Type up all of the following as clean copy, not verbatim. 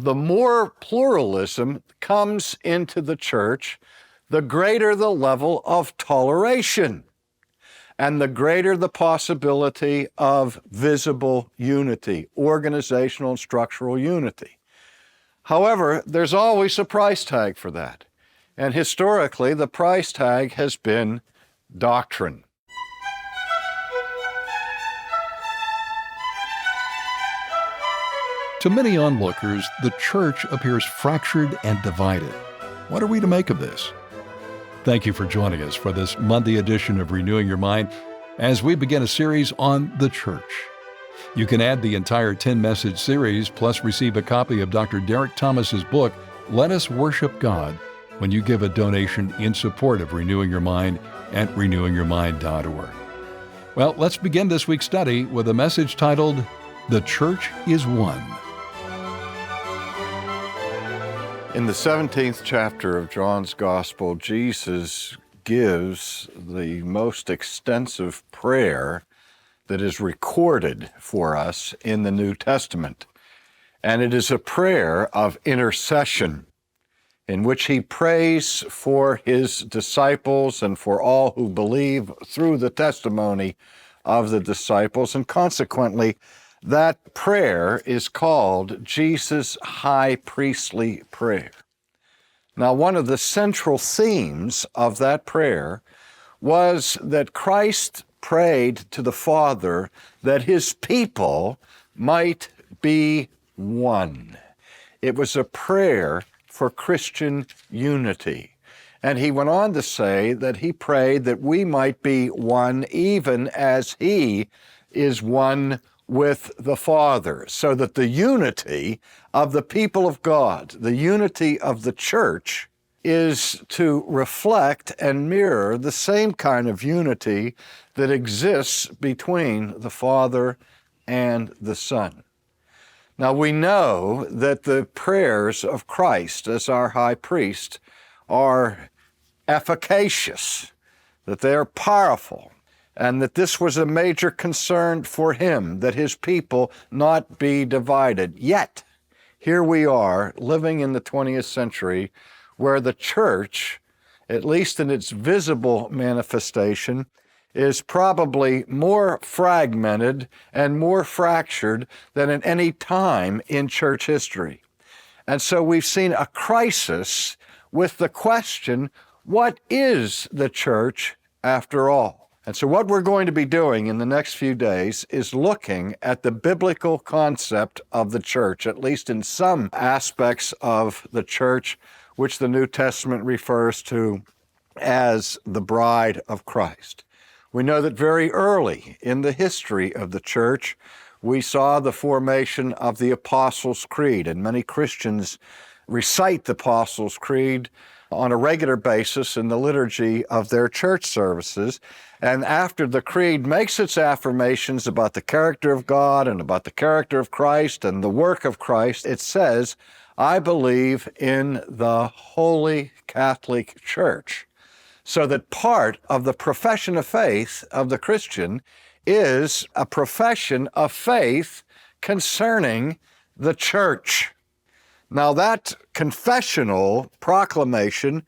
the more pluralism comes into the church, the greater the level of toleration and the greater the possibility of visible unity, organizational and structural unity. However, there's always a price tag for that. And historically, the price tag has been doctrine. To many onlookers, the church appears fractured and divided. What are we to make of this? Thank you for joining us for this Monday edition of Renewing Your Mind as we begin a series on the church. You can add the entire 10-message series plus receive a copy of Dr. Derek Thomas's book, Let Us Worship God, when you give a donation in support of Renewing Your Mind at renewingyourmind.org. Well, let's begin this week's study with a message titled, The Church is One. In the 17th chapter of John's Gospel, Jesus gives the most extensive prayer that is recorded for us in the New Testament. And it is a prayer of intercession in which he prays for his disciples and for all who believe through the testimony of the disciples. And consequently, that prayer is called Jesus' high priestly prayer. Now, one of the central themes of that prayer was that Christ prayed to the Father that his people might be one. It was a prayer for Christian unity. And he went on to say that he prayed that we might be one even as he is one with the Father, so that the unity of the people of God, the unity of the church, is to reflect and mirror the same kind of unity that exists between the Father and the Son. Now, we know that the prayers of Christ as our high priest are efficacious, that they are powerful, and that this was a major concern for him, that his people not be divided. Yet, here we are living in the 20th century where the church, at least in its visible manifestation, is probably more fragmented and more fractured than at any time in church history. And so we've seen a crisis with the question, what is the church after all? And so what we're going to be doing in the next few days is looking at the biblical concept of the church, at least in some aspects of the church, which the New Testament refers to as the bride of Christ. We know that very early in the history of the church, we saw the formation of the Apostles' Creed, and many Christians recite the Apostles' Creed on a regular basis in the liturgy of their church services. And after the creed makes its affirmations about the character of God and about the character of Christ and the work of Christ, it says, I believe in the Holy Catholic Church. So that part of the profession of faith of the Christian is a profession of faith concerning the church. Now, that confessional proclamation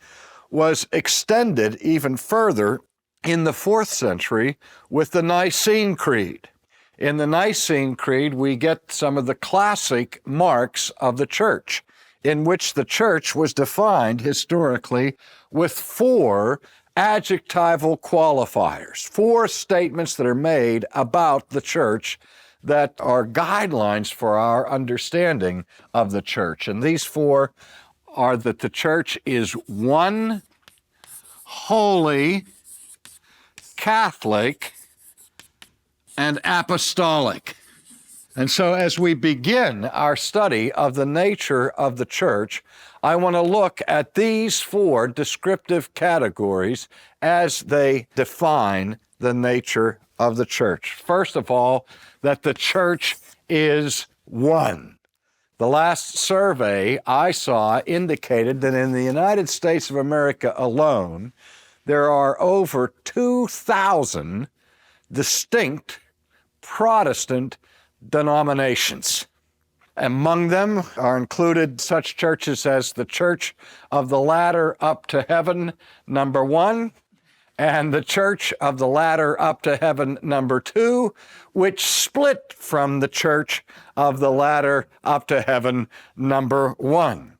was extended even further in the 4th century with the Nicene Creed. In the Nicene Creed, we get some of the classic marks of the church, in which the church was defined historically with 4 adjectival qualifiers, 4 statements that are made about the church that are guidelines for our understanding of the church. And these 4 are that the church is one, holy, Catholic, and apostolic. And so as we begin our study of the nature of the church, I want to look at these 4 descriptive categories as they define the nature of the church. First of all, that the church is one. The last survey I saw indicated that in the United States of America alone, there are over 2,000 distinct Protestant denominations. Among them are included such churches as the Church of the Ladder Up to Heaven, number 1, and the Church of the Ladder Up to Heaven, number 2, which split from the Church of the Ladder Up to Heaven, number 1.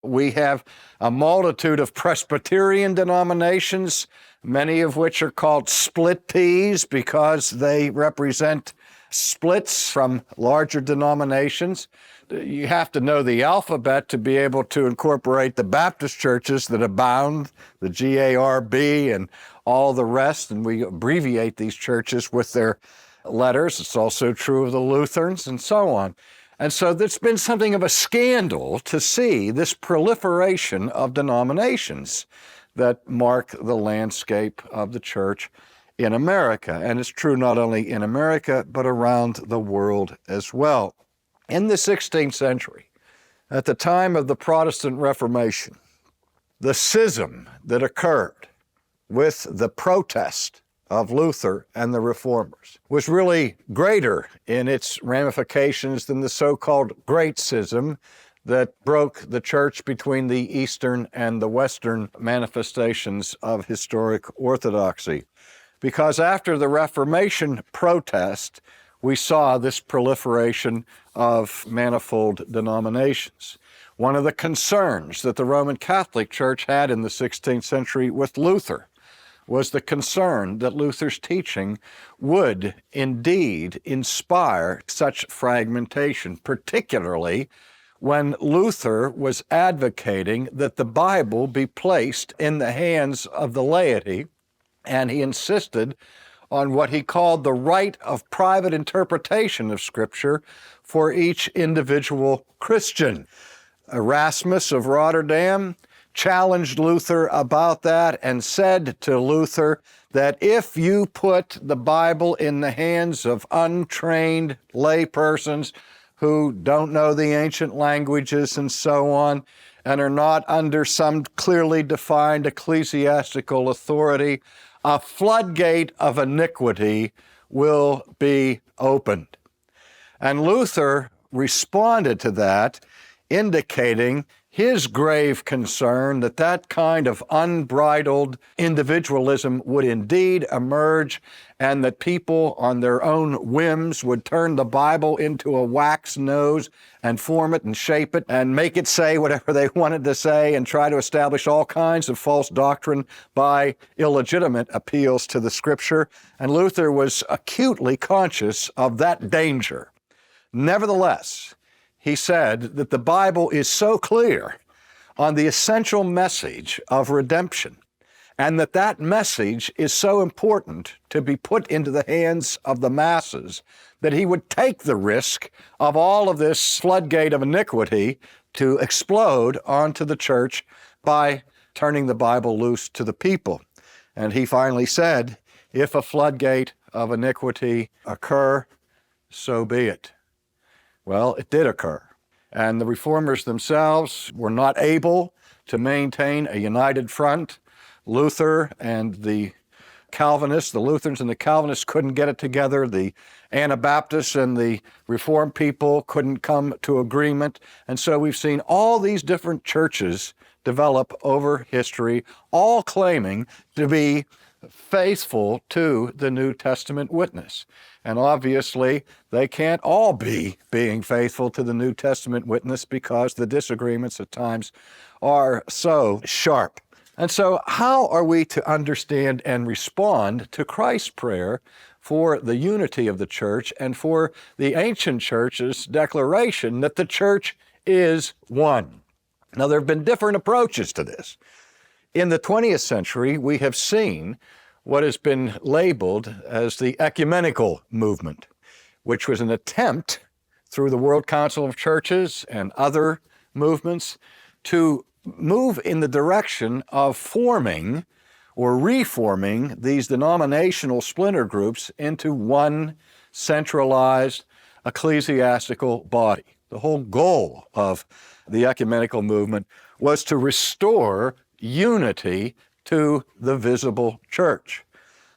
We have a multitude of Presbyterian denominations, many of which are called split peas because they represent splits from larger denominations. You have to know the alphabet to be able to incorporate the Baptist churches that abound, the GARB and all the rest, and we abbreviate these churches with their letters. It's also true of the Lutherans and so on. And so there's been something of a scandal to see this proliferation of denominations that mark the landscape of the church in America. And it's true not only in America, but around the world as well. In the 16th century, at the time of the Protestant Reformation, the schism that occurred with the protest of Luther and the Reformers was really greater in its ramifications than the so-called Great Schism that broke the church between the Eastern and the Western manifestations of historic orthodoxy. Because after the Reformation protest, we saw this proliferation of manifold denominations. One of the concerns that the Roman Catholic Church had in the 16th century with Luther was the concern that Luther's teaching would indeed inspire such fragmentation, particularly when Luther was advocating that the Bible be placed in the hands of the laity, and he insisted on what he called the right of private interpretation of Scripture for each individual Christian. Erasmus of Rotterdam challenged Luther about that and said to Luther that if you put the Bible in the hands of untrained laypersons who don't know the ancient languages and so on, and are not under some clearly defined ecclesiastical authority, a floodgate of iniquity will be opened. And Luther responded to that, indicating his grave concern that that kind of unbridled individualism would indeed emerge, and that people on their own whims would turn the Bible into a wax nose and form it and shape it and make it say whatever they wanted to say and try to establish all kinds of false doctrine by illegitimate appeals to the Scripture. And Luther was acutely conscious of that danger. Nevertheless, he said that the Bible is so clear on the essential message of redemption, and that that message is so important to be put into the hands of the masses, that he would take the risk of all of this floodgate of iniquity to explode onto the church by turning the Bible loose to the people. And he finally said, if a floodgate of iniquity occur, so be it. Well, it did occur. And the Reformers themselves were not able to maintain a united front. Luther and the Calvinists, the Lutherans and the Calvinists couldn't get it together. The Anabaptists and the Reformed people couldn't come to agreement. And so we've seen all these different churches develop over history, all claiming to be faithful to the New Testament witness. And obviously, they can't all be being faithful to the New Testament witness because the disagreements at times are so sharp. And so how are we to understand and respond to Christ's prayer for the unity of the church and for the ancient church's declaration that the church is one? Now, there have been different approaches to this. In the 20th century, we have seen what has been labeled as the ecumenical movement, which was an attempt through the World Council of Churches and other movements to move in the direction of forming or reforming these denominational splinter groups into one centralized ecclesiastical body. The whole goal of the ecumenical movement was to restore unity to the visible church.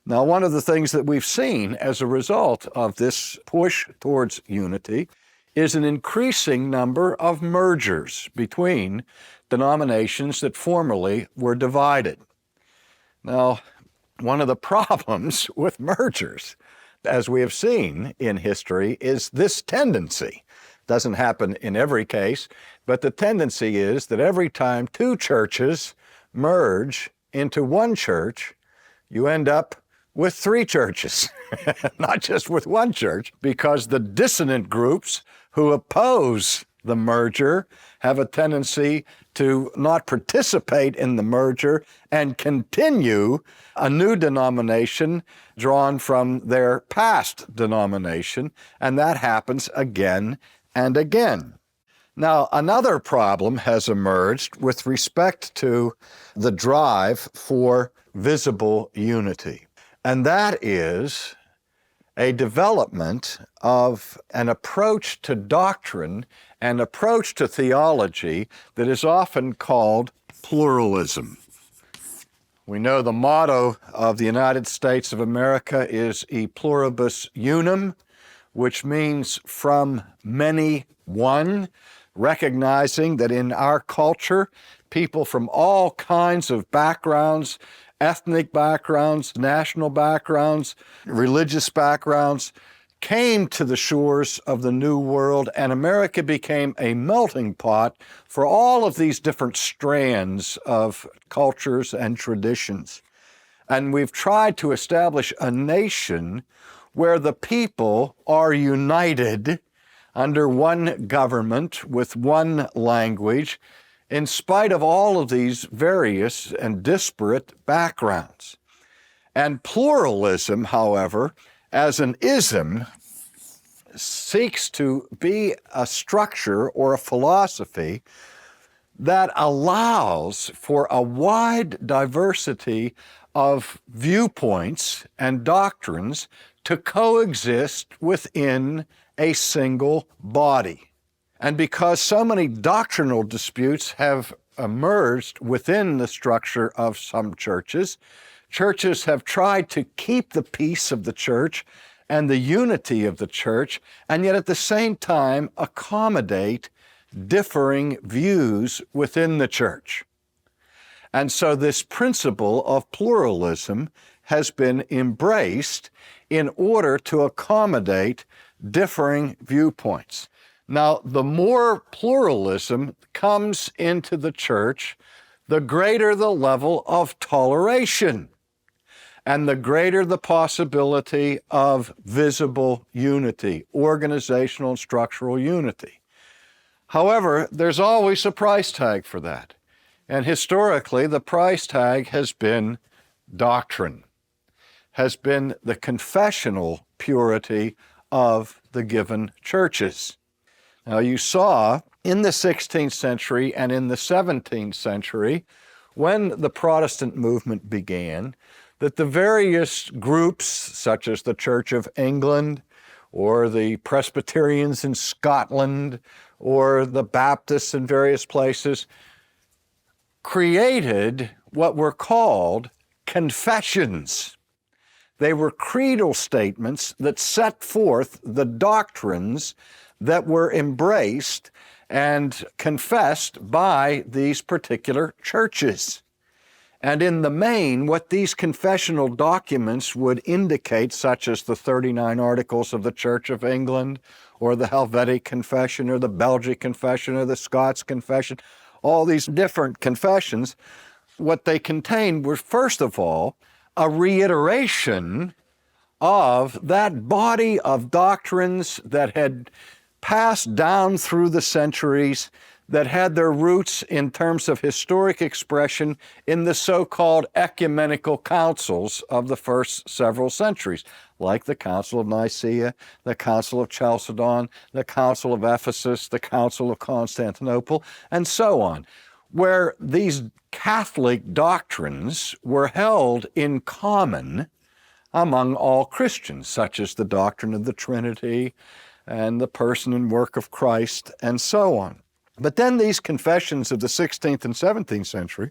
Now, one of the things that we've seen as a result of this push towards unity is an increasing number of mergers between denominations that formerly were divided. Now, one of the problems with mergers, as we have seen in history, is this tendency. Doesn't happen in every case, but the tendency is that every time two churches merge into one church, you end up with three churches, not just with one church, because the dissonant groups who oppose the merger have a tendency to not participate in the merger and continue a new denomination drawn from their past denomination, and that happens again and again. Now, another problem has emerged with respect to the drive for visible unity, and that is a development of an approach to doctrine, an approach to theology that is often called pluralism. We know the motto of the United States of America is E pluribus unum, which means from many one, recognizing that in our culture, people from all kinds of backgrounds, ethnic backgrounds, national backgrounds, religious backgrounds, came to the shores of the New World, and America became a melting pot for all of these different strands of cultures and traditions. And we've tried to establish a nation where the people are united under one government with one language, in spite of all of these various and disparate backgrounds. And pluralism, however, as an ism, seeks to be a structure or a philosophy that allows for a wide diversity of viewpoints and doctrines to coexist within a single body. And because so many doctrinal disputes have emerged within the structure of some churches, churches have tried to keep the peace of the church and the unity of the church, and yet at the same time accommodate differing views within the church. And so this principle of pluralism has been embraced in order to accommodate differing viewpoints. Now, the more pluralism comes into the church, the greater the level of toleration and the greater the possibility of visible unity, organizational and structural unity. However, there's always a price tag for that. And historically, the price tag has been doctrine, has been the confessional purity of the given churches. Now, you saw in the 16th century and in the 17th century, when the Protestant movement began, that the various groups, such as the Church of England, or the Presbyterians in Scotland, or the Baptists in various places, created what were called confessions. They were creedal statements that set forth the doctrines that were embraced and confessed by these particular churches. And in the main, what these confessional documents would indicate, such as the 39 Articles of the Church of England, or the Helvetic Confession, or the Belgic Confession, or the Scots Confession, all these different confessions, what they contained were, first of all, a reiteration of that body of doctrines that had passed down through the centuries, that had their roots in terms of historic expression in the so-called ecumenical councils of the first several centuries, like the Council of Nicaea, the Council of Chalcedon, the Council of Ephesus, the Council of Constantinople, and so on, where these Catholic doctrines were held in common among all Christians, such as the doctrine of the Trinity and the person and work of Christ, and so on. But then these confessions of the 16th and 17th century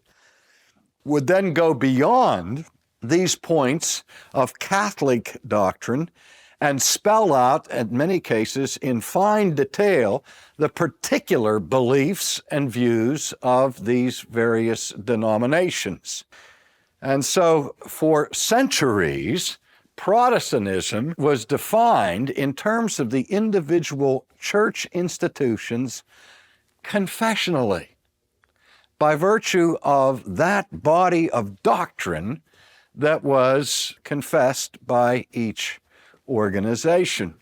would then go beyond these points of Catholic doctrine and spell out, in many cases, in fine detail, the particular beliefs and views of these various denominations. And so for centuries, Protestantism was defined in terms of the individual church institutions confessionally, by virtue of that body of doctrine that was confessed by each organization.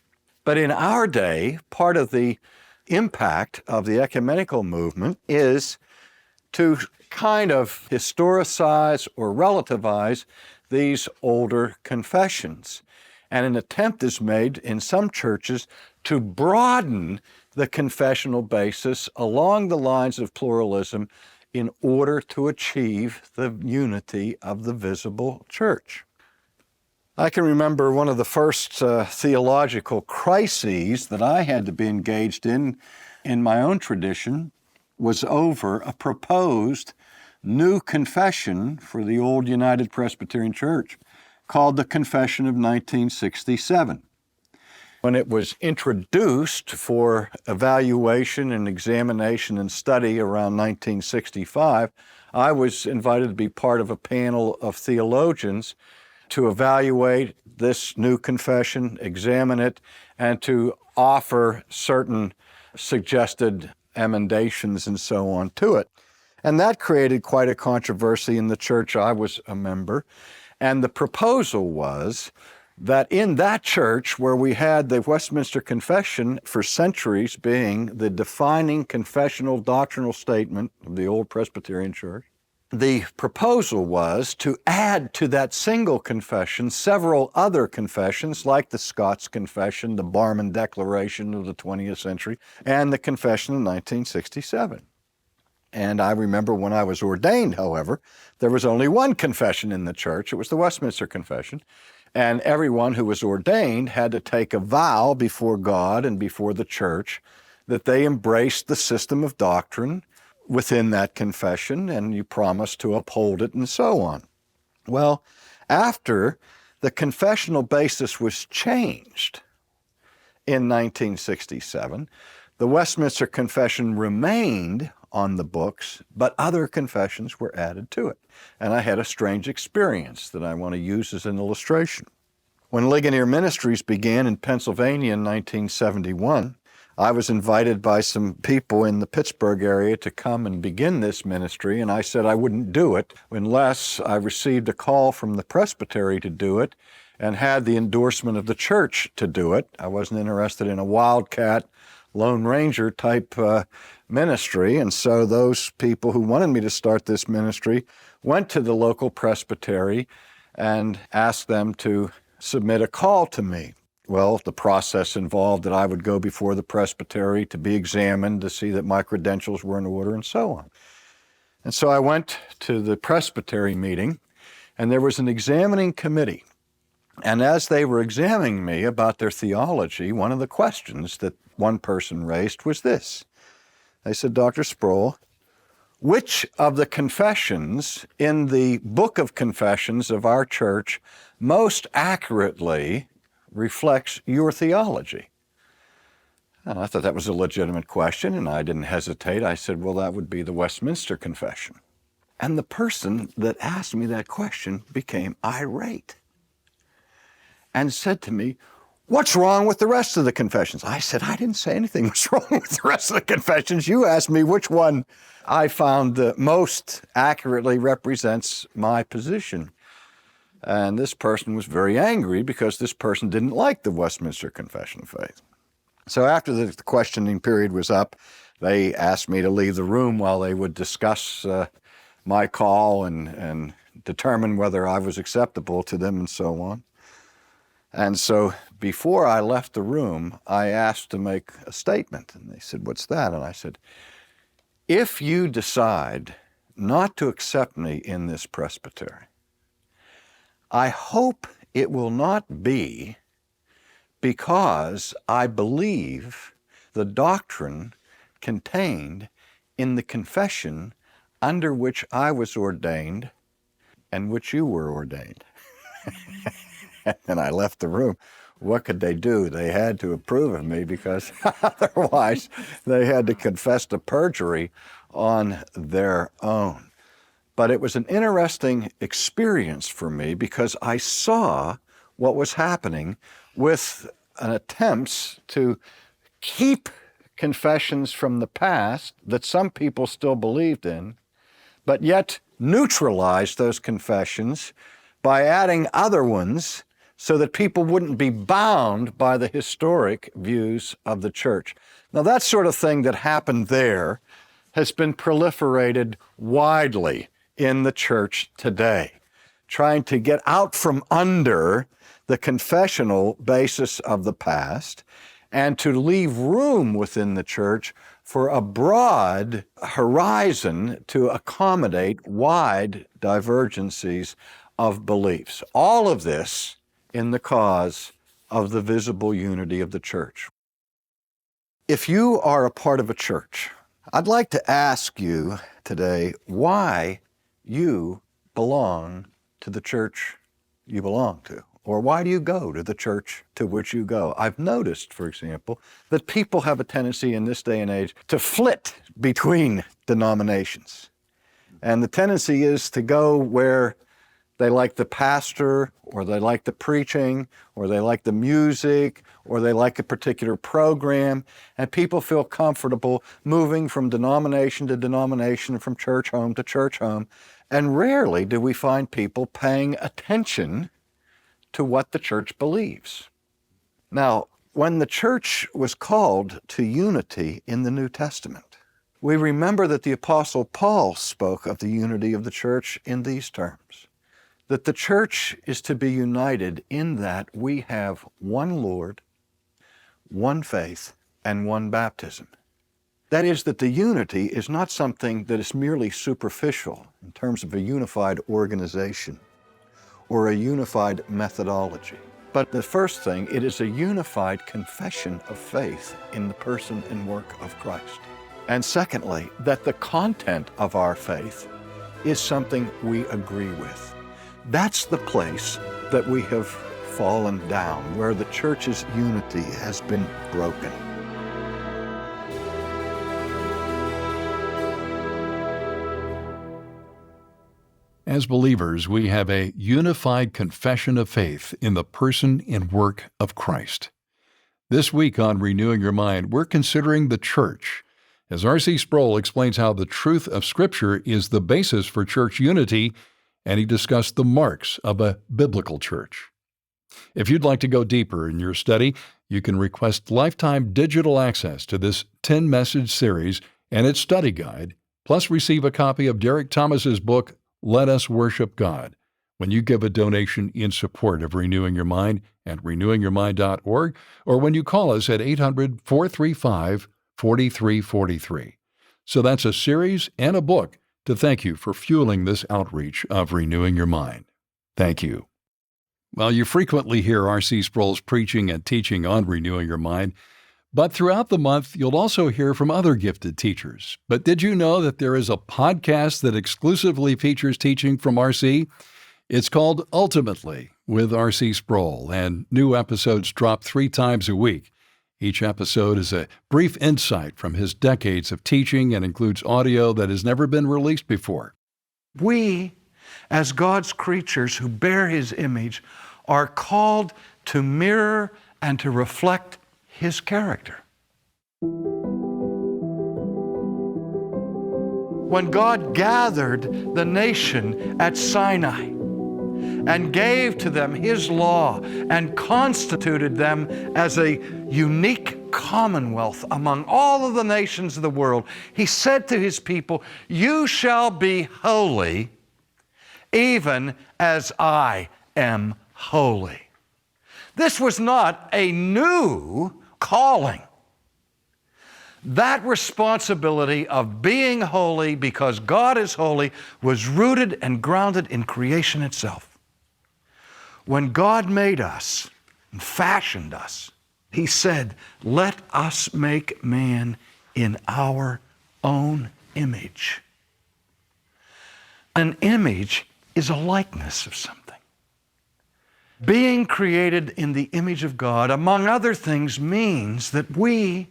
But in our day, part of the impact of the ecumenical movement is to kind of historicize or relativize these older confessions. And an attempt is made in some churches to broaden the confessional basis along the lines of pluralism in order to achieve the unity of the visible church. I can remember one of the first theological crises that I had to be engaged in my own tradition was over a proposed new confession for the old United Presbyterian Church called the Confession of 1967. When it was introduced for evaluation and examination and study around 1965, I was invited to be part of a panel of theologians to evaluate this new confession, examine it, and to offer certain suggested emendations and so on to it. And that created quite a controversy in the church I was a member. And the proposal was that in that church where we had the Westminster Confession for centuries being the defining confessional doctrinal statement of the old Presbyterian Church, the proposal was to add to that single confession several other confessions like the Scots Confession, the Barmen Declaration of the 20th century, and the Confession of 1967. And I remember when I was ordained, however, there was only one confession in the church. It was the Westminster Confession. And everyone who was ordained had to take a vow before God and before the church that they embraced the system of doctrine within that confession, and you promised to uphold it and so on. Well, after the confessional basis was changed in 1967, the Westminster Confession remained on the books, but other confessions were added to it. And I had a strange experience that I want to use as an illustration. When Ligonier Ministries began in Pennsylvania in 1971, I was invited by some people in the Pittsburgh area to come and begin this ministry, and I said I wouldn't do it unless I received a call from the presbytery to do it and had the endorsement of the church to do it. I wasn't interested in a wildcat, Lone Ranger type ministry, and so those people who wanted me to start this ministry went to the local presbytery and asked them to submit a call to me. Well, the process involved that I would go before the presbytery to be examined to see that my credentials were in order and so on. And so I went to the presbytery meeting, and there was an examining committee. And as they were examining me about their theology, one of the questions that one person raised was this. They said, Dr. Sproul, which of the confessions in the book of confessions of our church most accurately reflects your theology? And I thought that was a legitimate question, and I didn't hesitate. I said, well, that would be the Westminster Confession. And the person that asked me that question became irate and said to me, what's wrong with the rest of the confessions? I said, I didn't say anything was wrong with the rest of the confessions. You asked me which one I found most accurately represents my position. And this person was very angry because this person didn't like the Westminster Confession of Faith. So after the questioning period was up, they asked me to leave the room while they would discuss my call and determine whether I was acceptable to them and so on. And so before I left the room, I asked to make a statement. And they said, what's that? And I said, if you decide not to accept me in this presbytery, I hope it will not be because I believe the doctrine contained in the confession under which I was ordained and which you were ordained. And I left the room. what could they do? They had to approve of me because otherwise they had to confess to perjury on their own. But it was an interesting experience for me because I saw what was happening with an attempts to keep confessions from the past that some people still believed in, but yet neutralize those confessions by adding other ones so that people wouldn't be bound by the historic views of the church. Now, that sort of thing that happened there has been proliferated widely in the church today, trying to get out from under the confessional basis of the past and to leave room within the church for a broad horizon to accommodate wide divergencies of beliefs. All of this in the cause of the visible unity of the church. If you are a part of a church, I'd like to ask you today why you belong to the church you belong to, or why do you go to the church to which you go? I've noticed, for example, that people have a tendency in this day and age to flit between denominations. And the tendency is to go where they like the pastor, or they like the preaching, or they like the music, or they like a particular program, and people feel comfortable moving from denomination to denomination, from church home to church home, and rarely do we find people paying attention to what the church believes. Now, when the church was called to unity in the New Testament, we remember that the Apostle Paul spoke of the unity of the church in these terms, that the church is to be united in that we have one Lord, one faith, and one baptism. That is, that the unity is not something that is merely superficial in terms of a unified organization or a unified methodology. But the first thing, it is a unified confession of faith in the person and work of Christ. And secondly, that the content of our faith is something we agree with. That's the place that we have fallen down, where the church's unity has been broken. As believers, we have a unified confession of faith in the person and work of Christ. This week on Renewing Your Mind, we're considering the church, as R.C. Sproul explains how the truth of Scripture is the basis for church unity, and he discussed the marks of a biblical church. If you'd like to go deeper in your study, you can request lifetime digital access to this 10-message series and its study guide, plus receive a copy of Derek Thomas's book, Let Us Worship God, when you give a donation in support of Renewing Your Mind at renewingyourmind.org, or when you call us at 800-435-4343. So that's a series and a book to thank you for fueling this outreach of Renewing Your Mind. Thank you. Well, you frequently hear R.C. Sproul's preaching and teaching on Renewing Your Mind, but throughout the month, you'll also hear from other gifted teachers. But did you know that there is a podcast that exclusively features teaching from R.C.? It's called Ultimately with R.C. Sproul, and new episodes drop 3 times a week. Each episode is a brief insight from his decades of teaching and includes audio that has never been released before. We, as God's creatures who bear His image, are called to mirror and to reflect His character. When God gathered the nation at Sinai and gave to them His law and constituted them as a unique commonwealth among all of the nations of the world, He said to His people, "You shall be holy, even as I am holy." This was not a new calling. That responsibility of being holy because God is holy was rooted and grounded in creation itself. When God made us and fashioned us, He said, "Let us make man in our own image." An image is a likeness of something. Being created in the image of God, among other things, means that we,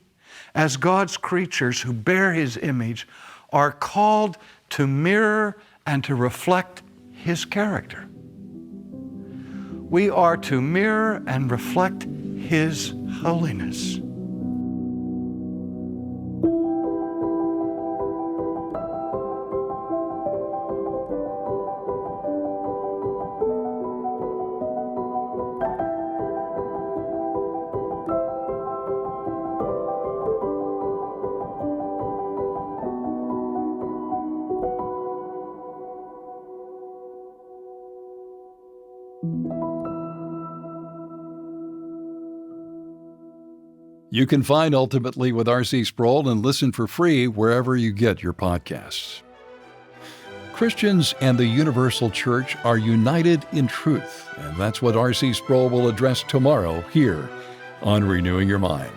as God's creatures who bear His image, are called to mirror and to reflect His character. We are to mirror and reflect His holiness. You can find Ultimately with R.C. Sproul and listen for free wherever you get your podcasts. Christians and the universal church are united in truth, and that's what R.C. Sproul will address tomorrow here on Renewing Your Mind.